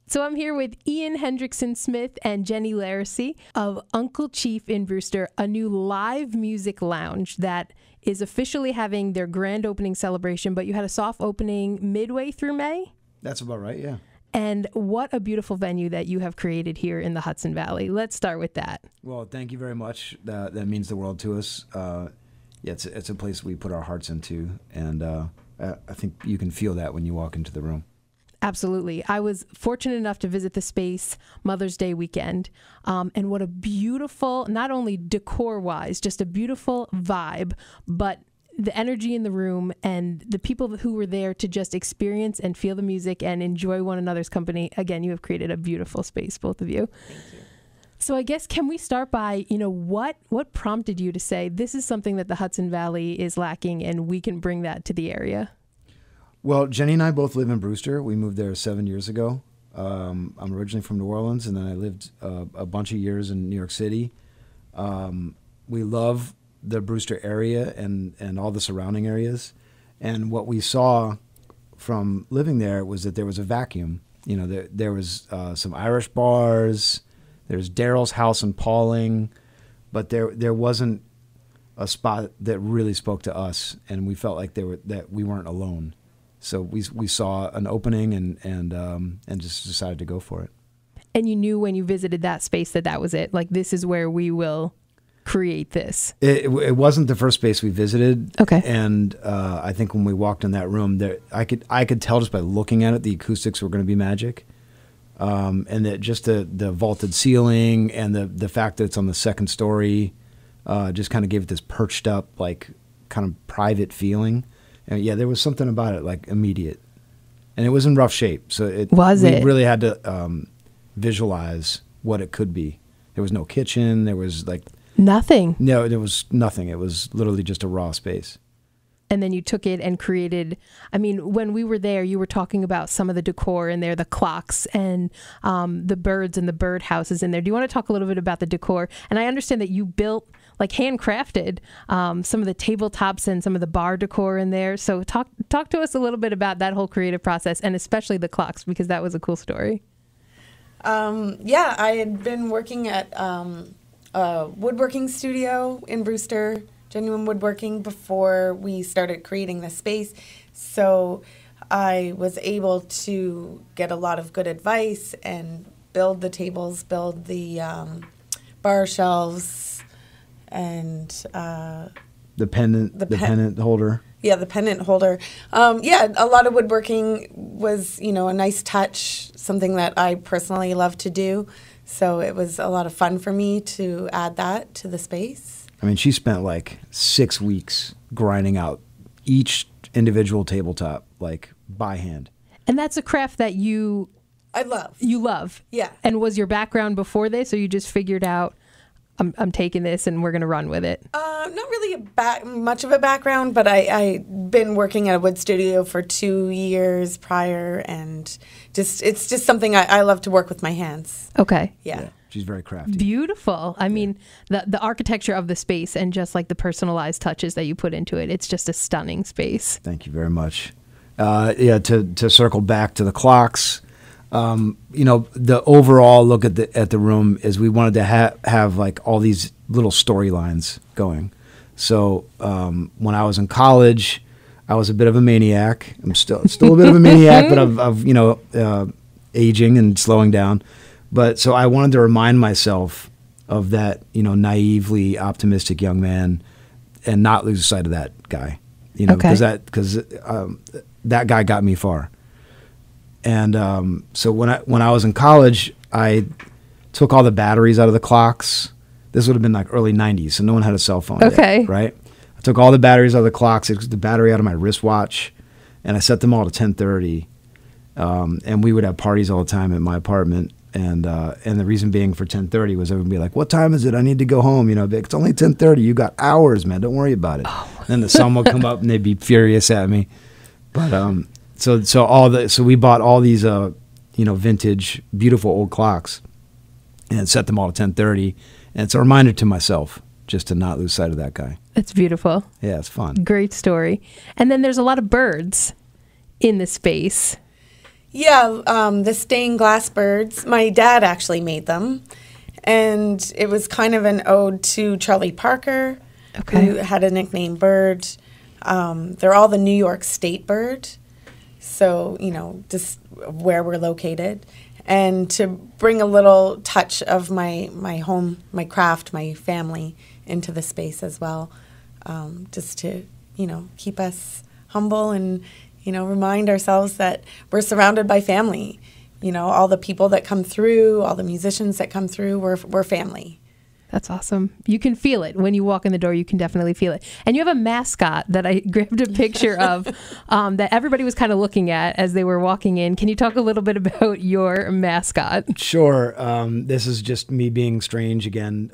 So I'm here with Ian Hendrickson-Smith and Jenny Laracy of Uncle Cheef in Brewster, a new live music lounge that is officially having their grand opening celebration, but you had a soft opening midway through May? That's about right, yeah. And what a beautiful venue that you have created here in the Hudson Valley. Let's start with that. Well, thank you very much. That means the world to us. Yeah, it's a place we put our hearts into, and I think you can feel that when you walk into the room. Absolutely. I was fortunate enough to visit the space Mother's Day weekend, and what a beautiful, not only decor-wise, just a beautiful vibe, but the energy in the room and the people who were there to just experience and feel the music and enjoy one another's company. Again, you have created a beautiful space, both of you. Thank you. So I guess, can we start by, what prompted you to say, this is something that the Hudson Valley is lacking and we can bring that to the area? Well, Jenny and I both live in Brewster. We moved there 7 years ago. I'm originally from New Orleans, and then I lived a bunch of years in New York City. We love the Brewster area and all the surrounding areas. And what we saw from living there was that there was a vacuum. There was some Irish bars, there's Daryl's House in Pauling, but there wasn't a spot that really spoke to us, and we felt like that we weren't alone. So we saw an opening and just decided to go for it. And you knew when you visited that space that was it. Like, this is where we will create this. It wasn't the first space we visited. Okay. And I think when we walked in that room, I could tell just by looking at it, the acoustics were going to be magic. And that just the vaulted ceiling and the fact that it's on the second story just kind of gave it this perched up, like, kind of private feeling. And yeah, there was something about it, like, immediate. And it was in rough shape. So we really had to visualize what it could be. There was no kitchen. There was, like... Nothing. No, there was nothing. It was literally just a raw space. And then you took it and created... I mean, when we were there, you were talking about some of the decor in there, the clocks and the birds and the bird houses in there. Do you want to talk a little bit about the decor? And I understand that you built... like handcrafted some of the tabletops and some of the bar decor in there. So talk to us a little bit about that whole creative process, and especially the clocks, because that was a cool story. Yeah, I had been working at a woodworking studio in Brewster, Genuine Woodworking, before we started creating the space. So I was able to get a lot of good advice and build the tables, build the bar shelves, and the pendant holder. Yeah, the pendant holder. Yeah, a lot of woodworking was, a nice touch, something that I personally love to do. So it was a lot of fun for me to add that to the space. I mean, she spent like 6 weeks grinding out each individual tabletop, like, by hand. And that's a craft that I love. You love. Yeah. And was your background before this, or you just figured out, I'm taking this and we're going to run with it? Not really much of a background, but I'd been working at a wood studio for 2 years prior, and it's just something I love to work with my hands. Okay. Yeah. She's very crafty. Beautiful. I mean, the architecture of the space and just like the personalized touches that you put into it, it's just a stunning space. Thank you very much. Yeah, to circle back to the clocks, the overall look at the room is we wanted to have like all these little storylines going. So when I was in college, I was a bit of a maniac. I'm still a bit of a maniac, but of aging and slowing down. But so I wanted to remind myself of that, naively optimistic young man, and not lose sight of that guy. Because that guy got me far. And so when I was in college, I took all the batteries out of the clocks. This would have been like early 90s, so no one had a cell phone yet, right? I took all the batteries out of the clocks, the battery out of my wristwatch, and I set them all to 10:30. And we would have parties all the time at my apartment. And the reason being for 10:30 was everyone would be like, "What time is it? I need to go home." It's only 10:30. You got hours, man. Don't worry about it. Oh. And the sun would come up and they'd be furious at me. But so we bought all these vintage, beautiful old clocks, and set them all to 10:30. And it's a reminder to myself just to not lose sight of that guy. It's beautiful. Yeah, it's fun. Great story. And then there's a lot of birds in the space. Yeah, the stained glass birds. My dad actually made them. And it was kind of an ode to Charlie Parker, who had a nickname Bird. They're all the New York State bird. So, you know, just where we're located. And to bring a little touch of my home, my craft, my family into the space as well. Just to, you know, keep us humble and, you know, remind ourselves that we're surrounded by family. You know, all the people that come through, all the musicians that come through, we're family. That's awesome. You can feel it. When you walk in the door, you can definitely feel it. And you have a mascot that I grabbed a picture of that everybody was kind of looking at as they were walking in. Can you talk a little bit about your mascot? Sure. This is just me being strange again.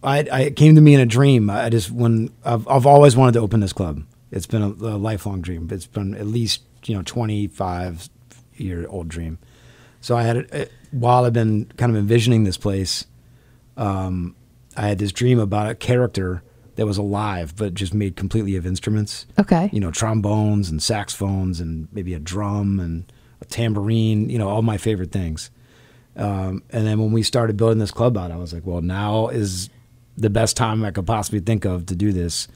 It came to me in a dream. I've always wanted to open this club. It's been a lifelong dream. It's been at least 25-year-old dream. So I had while I've been kind of envisioning this place, I had this dream about a character that was alive, but just made completely of instruments. Okay. Trombones and saxophones and maybe a drum and a tambourine. All my favorite things. And then when we started building this club out, I was like, well, now is the best time I could possibly think of to do this.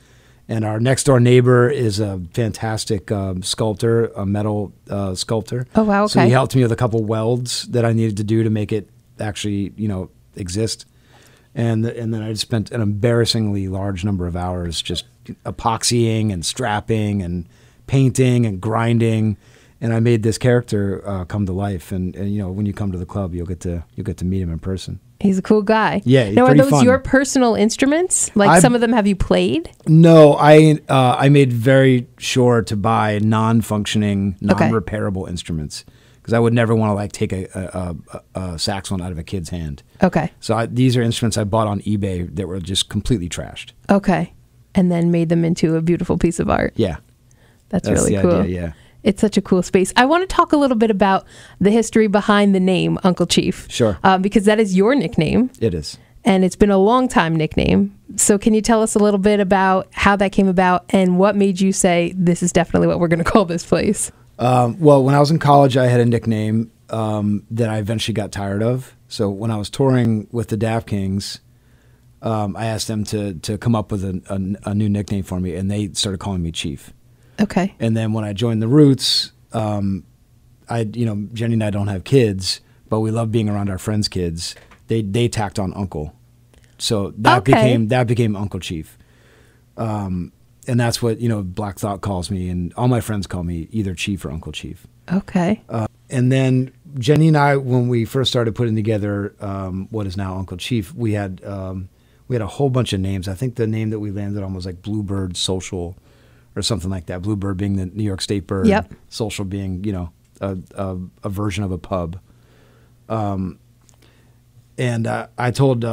And our next door neighbor is a fantastic sculptor, a metal sculptor. Oh, wow. Okay. So he helped me with a couple welds that I needed to do to make it actually, exist. And then I just spent an embarrassingly large number of hours just epoxying and strapping and painting and grinding. And I made this character come to life. And when you come to the club, you'll get to meet him in person. He's a cool guy. Yeah, he's now, are pretty those fun. your personal instruments? Like some of them have you played? No, I made very sure to buy non-functioning, non-repairable instruments because I would never want to take a saxophone out of a kid's hand. Okay. So these are instruments I bought on eBay that were just completely trashed. Okay. And then made them into a beautiful piece of art. Yeah. That's really cool. Idea, yeah. It's such a cool space. I want to talk a little bit about the history behind the name Uncle Cheef. Sure. Because that is your nickname. It is. And it's been a long time nickname. So can you tell us a little bit about how that came about and what made you say, this is definitely what we're going to call this place? Well, when I was in college, I had a nickname that I eventually got tired of. So when I was touring with the Daft Kings, I asked them to come up with a new nickname for me, and they started calling me Cheef. Okay. And then when I joined the Roots, Jenny and I don't have kids, but we love being around our friends' kids. They tacked on Uncle, so that became Uncle Cheef, and that's what Black Thought calls me, and all my friends call me either Cheef or Uncle Cheef. Okay. And then Jenny and I, when we first started putting together what is now Uncle Cheef, we had a whole bunch of names. I think the name that we landed on was like Bluebird Social, or something like that. Bluebird being the New York State bird. Yep. Social being, a version of a pub. And I told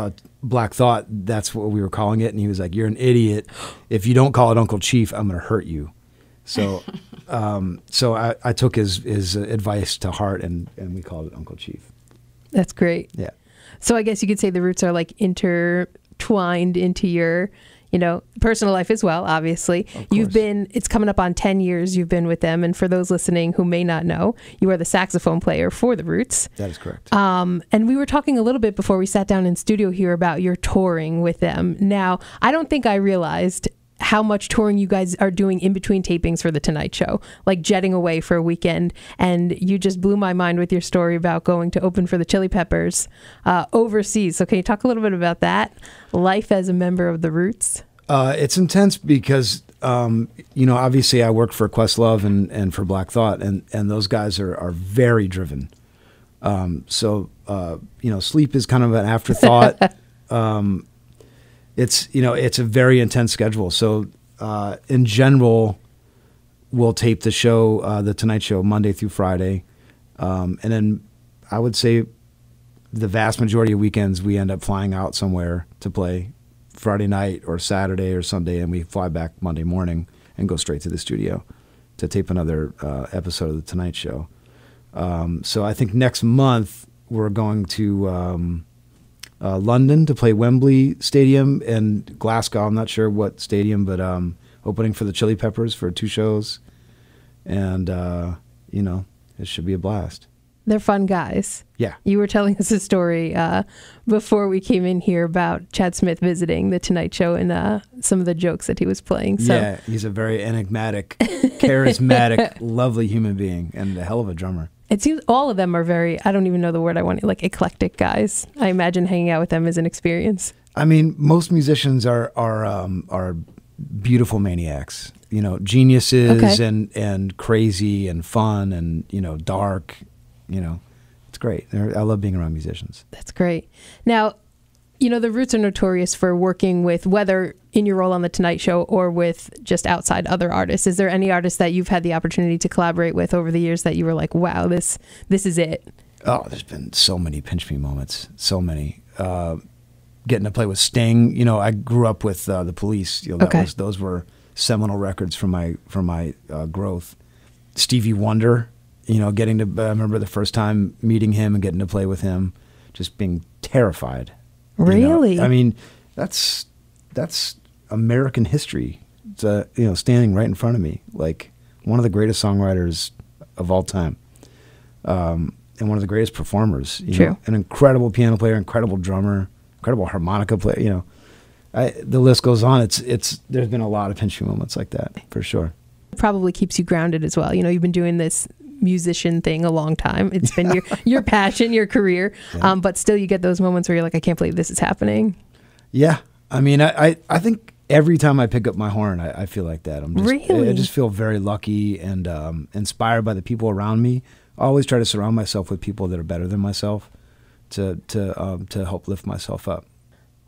Black Thought that's what we were calling it, and he was like, "You're an idiot. If you don't call it Uncle Cheef, I'm going to hurt you." So, I took his advice to heart, and we called it Uncle Cheef. That's great. Yeah. So I guess you could say the Roots are like intertwined into your personal life as well, obviously. It's coming up on 10 years you've been with them. And for those listening who may not know, you are the saxophone player for the Roots. That is correct. And we were talking a little bit before we sat down in studio here about your touring with them. Now, I don't think I realized how much touring you guys are doing in between tapings for The Tonight Show, like jetting away for a weekend. And you just blew my mind with your story about going to open for the Chili Peppers overseas. So can you talk a little bit about that? Life as a member of the Roots? It's intense because, obviously I work for Questlove and for Black Thought, and those guys are very driven. Sleep is kind of an afterthought. It's a very intense schedule. So, in general, we'll tape the show, The Tonight Show, Monday through Friday. And then I would say the vast majority of weekends we end up flying out somewhere to play Friday night or Saturday or Sunday, and we fly back Monday morning and go straight to the studio to tape another episode of The Tonight Show. So I think next month we're going to London to play Wembley Stadium and Glasgow. I'm not sure what stadium, but opening for the Chili Peppers for 2 shows. And, It should be a blast. They're fun guys. Yeah. You were telling us a story before we came in here about Chad Smith visiting the Tonight Show and some of the jokes that he was playing. So. Yeah, he's a very enigmatic, charismatic, lovely human being and a hell of a drummer. It seems all of them are very, I don't even know the word I want, like eclectic guys. I imagine hanging out with them is an experience. I mean, most musicians are beautiful maniacs, geniuses and crazy and fun and, dark. It's great. I love being around musicians. That's great. Now, the Roots are notorious for working with, whether in your role on The Tonight Show or with just outside other artists. Is there any artist that you've had the opportunity to collaborate with over the years that you were like, wow, this is it? Oh, there's been so many pinch me moments. So many. Getting to play with Sting. I grew up with the Police. Those were seminal records from my growth. Stevie Wonder. I remember the first time meeting him and getting to play with him, just being terrified. Really? I mean, that's American history. It's standing right in front of me, like one of the greatest songwriters of all time, and one of the greatest performers. True. An incredible piano player, incredible drummer, incredible harmonica player. The list goes on. There's been a lot of pinch me moments like that for sure. Probably keeps you grounded as well. You've been doing this musician thing a long time. It's been your passion, your career. Yeah. But still you get those moments where you're like, I can't believe this is happening. Yeah. I mean, I think every time I pick up my horn, I feel like that. I just feel very lucky and inspired by the people around me. I always try to surround myself with people that are better than myself to help lift myself up.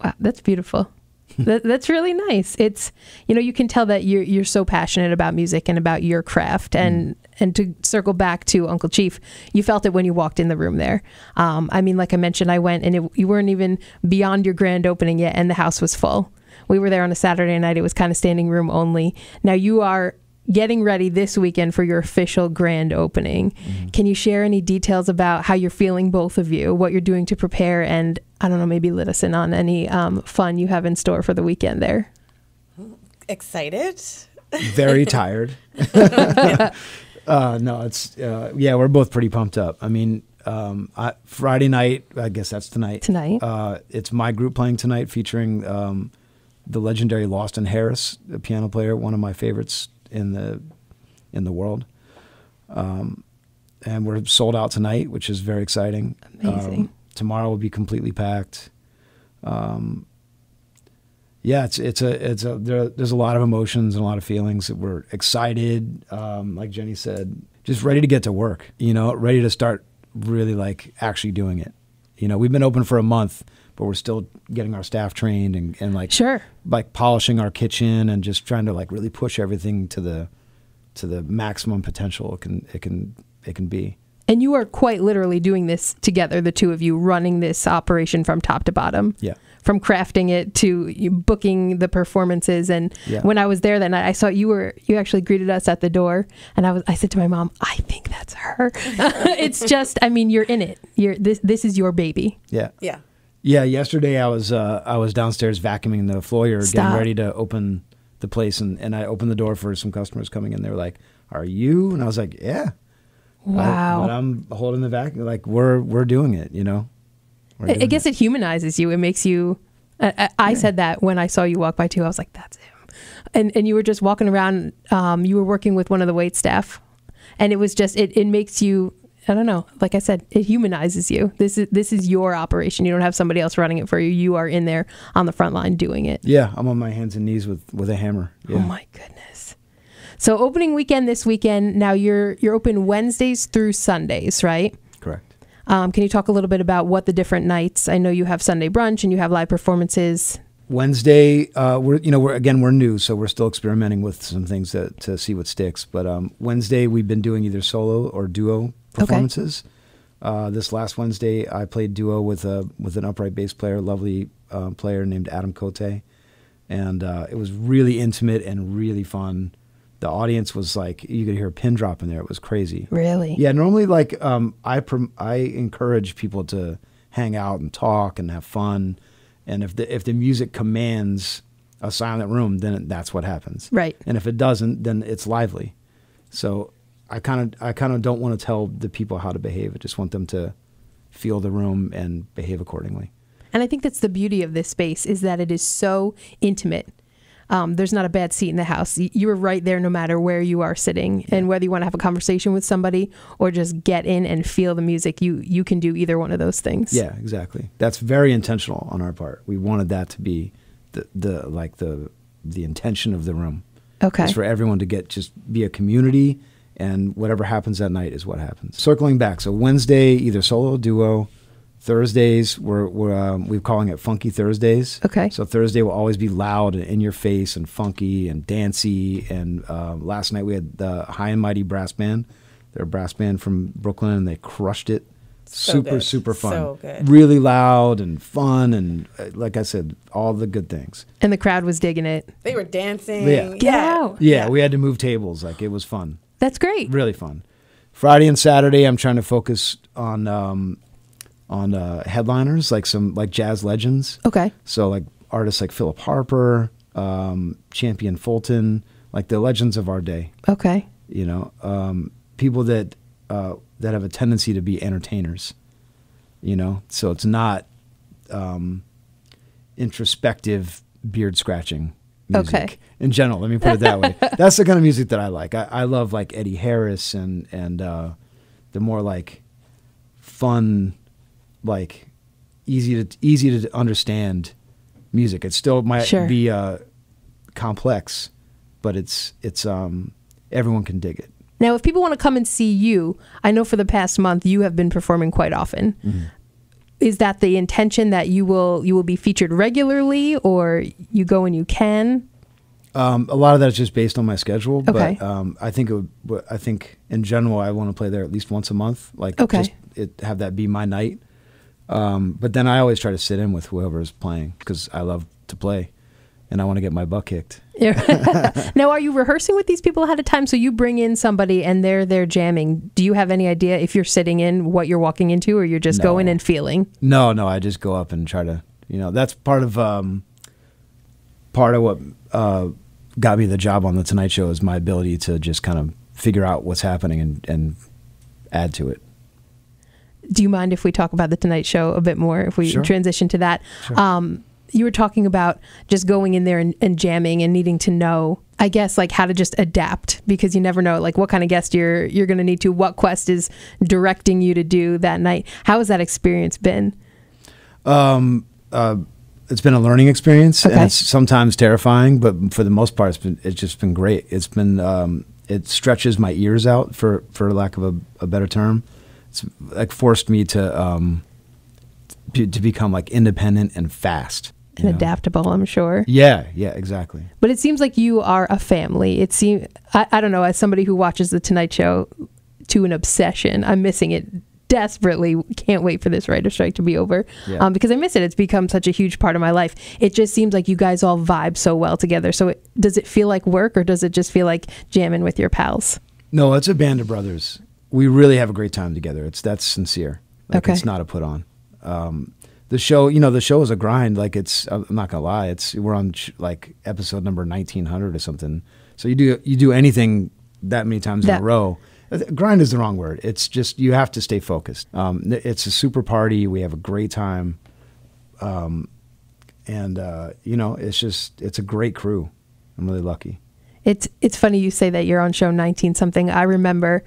Wow, that's beautiful. That's really nice. It's, you can tell that you're so passionate about music and about your craft. And to circle back to Uncle Cheef, you felt it when you walked in the room there. I mean, like I mentioned, I went and you weren't even beyond your grand opening yet, and the house was full. We were there on a Saturday night. It was kind of standing room only. Now you are getting ready this weekend for your official grand opening. Mm-hmm. Can you share any details about how you're feeling, both of you, what you're doing to prepare, and I don't know, maybe let us in on any fun you have in store for the weekend there? Excited. Very tired. No, it's, we're both pretty pumped up. I mean, Friday night, I guess that's tonight. It's my group playing tonight, featuring the legendary Lawston Harris, a piano player, one of my favorites in the world. And we're sold out tonight, which is very exciting. Amazing. Tomorrow will be completely packed. There's a lot of emotions and a lot of feelings. We're excited, like Jenny said, just ready to get to work, ready to start really actually doing it. We've been open for a month, but we're still getting our staff trained and sure, polishing our kitchen and just trying to really push everything to the maximum potential it can be. And you are quite literally doing this together, the two of you, running this operation from top to bottom. Yeah. From crafting it to you booking the performances. And when I was there that night, I saw you actually greeted us at the door, and I said to my mom, I think that's her. It's just, I mean, you're in it. This is your baby. Yeah. Yeah. Yeah. Yesterday I was downstairs vacuuming the foyer, getting ready to open the place, and I opened the door for some customers coming in. They were like, "Are you?" And I was like, "Yeah." Wow. But I'm holding the vacuum. We're doing it, I guess it humanizes you. It makes you, I said that when I saw you walk by too. I was like, that's him. And you were just walking around. You were working with one of the wait staff, and it was just, it makes you, I don't know, like I said, it humanizes you. This is your operation. You don't have somebody else running it for you. You are in there on the front line doing it. Yeah. I'm on my hands and knees with a hammer. Yeah. Oh my goodness. So opening weekend this weekend. Now you're open Wednesdays through Sundays, right? Correct. Can you talk a little bit about what the different nights? I know you have Sunday brunch and you have live performances. Wednesday, we're new, so we're still experimenting with some things to see what sticks. But Wednesday, we've been doing either solo or duo performances. Okay. This last Wednesday, I played duo with an upright bass player, lovely player named Adam Cote, and it was really intimate and really fun. The audience was you could hear a pin drop in there. It was crazy. Really? Yeah. Normally, I encourage people to hang out and talk and have fun, and if the music commands a silent room, then that's what happens. Right. And if it doesn't, then it's lively. So I kind of don't want to tell the people how to behave. I just want them to feel the room and behave accordingly. And I think that's the beauty of this space, is that it is so intimate. There's not a bad seat in the house. You are right there no matter where you are sitting. Yeah. And whether you want to have a conversation with somebody or just get in and feel the music, you can do either one of those things. Yeah, exactly. That's very intentional on our part. We wanted that to be the intention of the room. Okay. It's for everyone to just be a community, and whatever happens that night is what happens. Circling back, so Wednesday, either solo or duo. Thursdays, we're calling it Funky Thursdays. Okay. So Thursday will always be loud and in your face and funky and dancey. And last night we had the High and Mighty Brass Band. They're a brass band from Brooklyn, and they crushed it. Super fun. So good. Really loud and fun, and like I said, all the good things. And the crowd was digging it. They were dancing. Yeah. Get out. Yeah, we had to move tables. Like, it was fun. That's great. Really fun. Friday and Saturday, I'm trying to focus on headliners, like jazz legends. Okay. So like artists like Philip Harper, Champion Fulton, like the legends of our day. Okay. You know, people that have a tendency to be entertainers. You know, so it's not introspective beard scratching music. Okay. In general, let me put it that way. That's the kind of music that I like. I love like Eddie Harris and the more like fun, like easy to understand music. It still might be complex, but it's everyone can dig it. Now, if people want to come and see you, I know for the past month you have been performing quite often. Mm-hmm. Is that the intention, that you will be featured regularly, or you go when you can? A lot of that is just based on my schedule. Okay. But I think in general I want to play there at least once a month. Like, okay. Just have that be my night. But then I always try to sit in with whoever is playing, because I love to play and I want to get my butt kicked. Now, are you rehearsing with these people ahead of time? So you bring in somebody and they're there jamming. Do you have any idea if you're sitting in what you're walking into, or you're just going and feeling? No, I just go up and try to, that's part of what got me the job on The Tonight Show, is my ability to just kind of figure out what's happening and add to it. Do you mind if we talk about The Tonight Show a bit more, if we transition to that? Sure. You were talking about just going in there and jamming and needing to know, I guess, like how to just adapt, because you never know like what kind of guest you're going to need to, what quest is directing you to do that night. How has that experience been? It's been a learning experience, and it's sometimes terrifying, but for the most part, it's just been great. It's been it stretches my ears out, for lack of a better term. It's like forced me to become like independent and fast. And adaptable, I'm sure. Yeah, exactly. But it seems like you are a family. It seems, I don't know, as somebody who watches The Tonight Show to an obsession, I'm missing it desperately. Can't wait for this writer's strike to be over, because I miss it. It's become such a huge part of my life. It just seems like you guys all vibe so well together. So does it feel like work, or does it just feel like jamming with your pals? No, it's a band of brothers. We really have a great time together. That's sincere. Like, it's not a put on. The show is a grind. Like, I'm not gonna lie. We're on like episode number 1900 or something. So you do anything that many times in a row. Grind is the wrong word. It's just, you have to stay focused. It's a super party. We have a great time. It's a great crew. I'm really lucky. It's funny you say that you're on show 19 something. I remember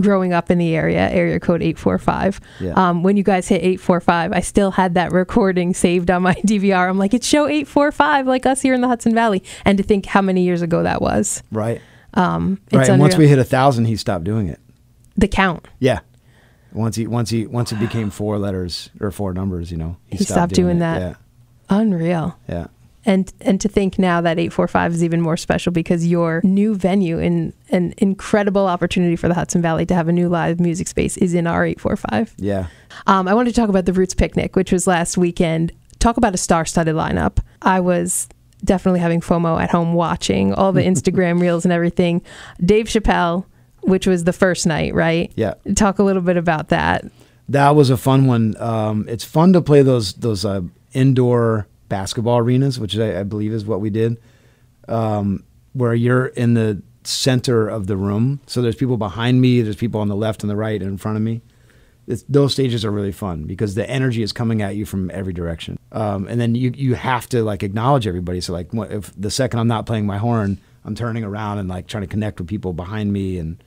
growing up in the area code 845. Yeah. When you guys hit 845, I still had that recording saved on my DVR. I'm like, it's show 845, like us here in the Hudson Valley. And to think how many years ago that was. Right. It's And unreal. once we hit 1,000, he stopped doing it. The count. Yeah. Once it became 4 letters or 4 numbers, he stopped doing that. Yeah. Unreal. Yeah. And to think now that 845 is even more special, because your new venue and an incredible opportunity for the Hudson Valley to have a new live music space is in our 845. Yeah. I wanted to talk about the Roots Picnic, which was last weekend. Talk about a star-studded lineup. I was definitely having FOMO at home watching all the Instagram reels and everything. Dave Chappelle, which was the first night, right? Yeah. Talk a little bit about that. That was a fun one. It's fun to play those indoor basketball arenas, which I believe is what we did, where you're in the center of the room. So there's people behind me, there's people on the left and the right and in front of me. Those stages are really fun because the energy is coming at you from every direction. And then you have to like acknowledge everybody. So like if the second I'm not playing my horn, I'm turning around and like trying to connect with people behind me, and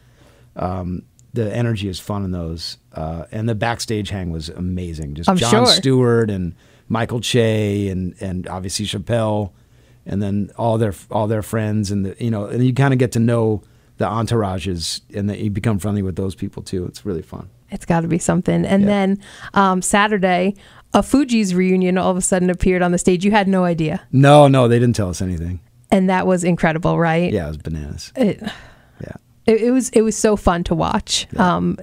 the energy is fun in those. And the backstage hang was amazing. Just Jon Stewart and Michael Che and obviously Chappelle, and then all their friends, and and you kind of get to know the entourages, and that you become friendly with those people too. It's really fun. It's got to be something. And then Saturday, a Fugees reunion all of a sudden appeared on the stage. You had no idea. No, they didn't tell us anything. And that was incredible, right? Yeah, it was bananas. It was so fun to watch.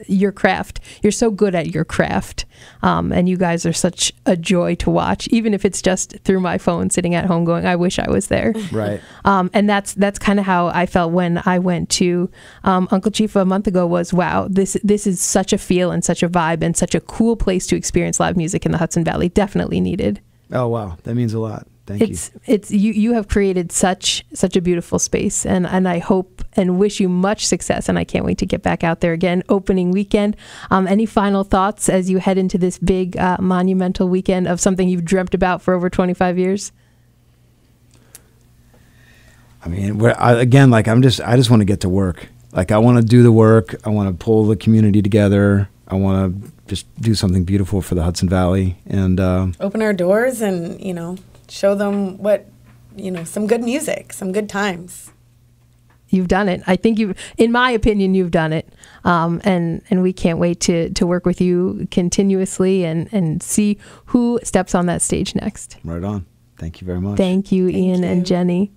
Your craft. You're so good at your craft. And you guys are such a joy to watch, even if it's just through my phone sitting at home going, I wish I was there. Right. And that's kind of how I felt when I went to Uncle Cheef a month ago. Was, wow, this is such a feel and such a vibe and such a cool place to experience live music in the Hudson Valley. Definitely needed. Oh, wow. That means a lot. Thank you. You have created such a beautiful space, and I hope and wish you much success, and I can't wait to get back out there again opening weekend. Any final thoughts as you head into this big monumental weekend of something you've dreamt about for over 25 years? I mean, I just want to get to work. Like, I want to do the work. I want to pull the community together. I want to just do something beautiful for the Hudson Valley and open our doors and show them some good music, some good times. You've done it. I think in my opinion, you've done it. And we can't wait to work with you continuously and see who steps on that stage next. Right on. Thank you very much. Thank you, Ian and Jenny.